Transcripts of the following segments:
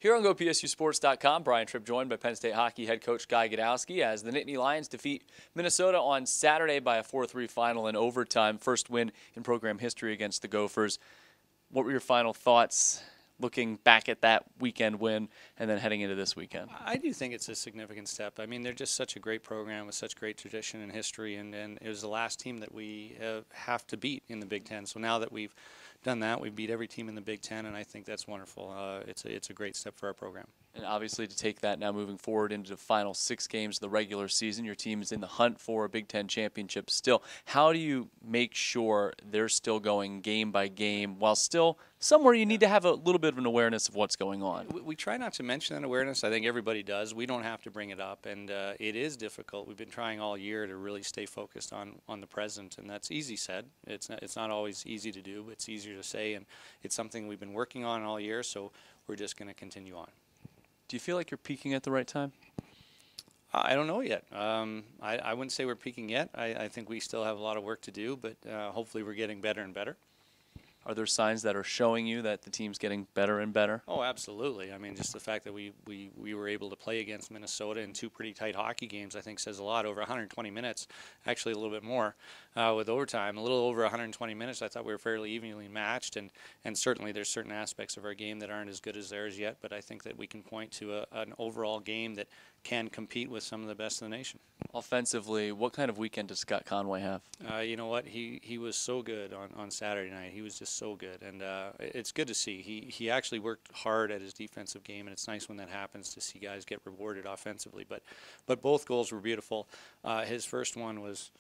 Here on GoPSUSports.com, Brian Tripp joined by Penn State hockey head coach Guy Gadowsky as the Nittany Lions defeat Minnesota on Saturday by a 4-3 final in overtime. First win in program history against the Gophers. What were your final thoughts looking back at that weekend win and then heading into this weekend? I do think it's a significant step. I mean, they're just such a great program with such great tradition and history, and it was the last team that we have to beat in the Big Ten. So now that we've done that, we've beat every team in the Big Ten, and I think that's wonderful. It's a great step for our program. And obviously to take that now moving forward into the final 6 games of the regular season, your team is in the hunt for a Big Ten championship still. How do you make sure they're still going game by game while still somewhere you need to have a little bit of an awareness of what's going on? We try not to mention that awareness. I think everybody does. We don't have to bring it up, and it is difficult. We've been trying all year to really stay focused on the present, and that's easy said. It's not always easy to do. It's easier to say, and it's something we've been working on all year, so we're just going to continue on. Do you feel like you're peaking at the right time? I don't know yet. I wouldn't say we're peaking yet. I think we still have a lot of work to do, but hopefully we're getting better and better. Are there signs that are showing you that the team's getting better and better? Oh, absolutely. I mean, just the fact that we were able to play against Minnesota in 2 pretty tight hockey games, I think says a lot. Over 120 minutes, actually a little bit more with overtime. A little over 120 minutes, I thought we were fairly evenly matched, and certainly there's certain aspects of our game that aren't as good as theirs yet, but I think that we can point to an overall game that can compete with some of the best in the nation. Offensively, what kind of weekend does Scott Conway have? You know what? He was so good on Saturday night. He was just so good, and it's good to see. He actually worked hard at his defensive game, and it's nice when that happens to see guys get rewarded offensively. But both goals were beautiful. His first one was,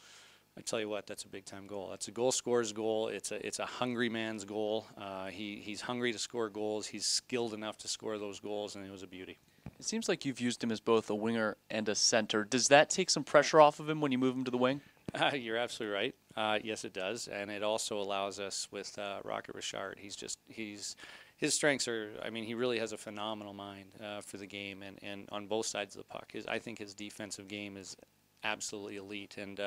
I tell you what, that's a big-time goal. That's a goal scorer's goal. It's a hungry man's goal. He's hungry to score goals. He's skilled enough to score those goals, and it was a beauty. It seems like you've used him as both a winger and a center. Does that take some pressure off of him when you move him to the wing? You're absolutely right. Yes, it does, and it also allows us with Rocket Richard. His strengths are. I mean, he really has a phenomenal mind for the game, and on both sides of the puck. I think his defensive game is absolutely elite, and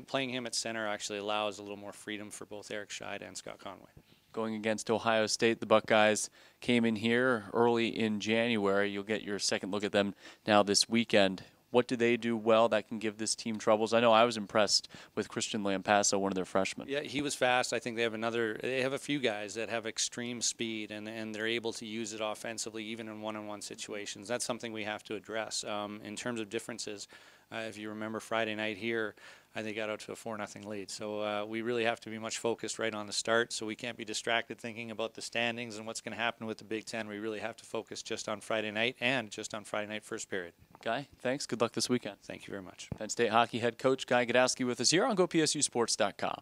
playing him at center actually allows a little more freedom for both Eric Scheid and Scott Conway. Going against Ohio State, the Buckeyes came in here early in January. You'll get your second look at them now this weekend. What do they do well that can give this team troubles? I know I was impressed with Christian Lampasso, one of their freshmen. Yeah, he was fast. I think they have a few guys that have extreme speed, and they're able to use it offensively even in one-on-one situations. That's something we have to address. In terms of differences, if you remember Friday night here, I think got out to a 4-0 lead. So we really have to be much focused right on the start, so we can't be distracted thinking about the standings and what's going to happen with the Big Ten. We really have to focus just on Friday night and just on Friday night first period. Guy, thanks. Good luck this weekend. Thank you very much. Penn State hockey head coach Guy Gadowsky with us here on GoPSUSports.com.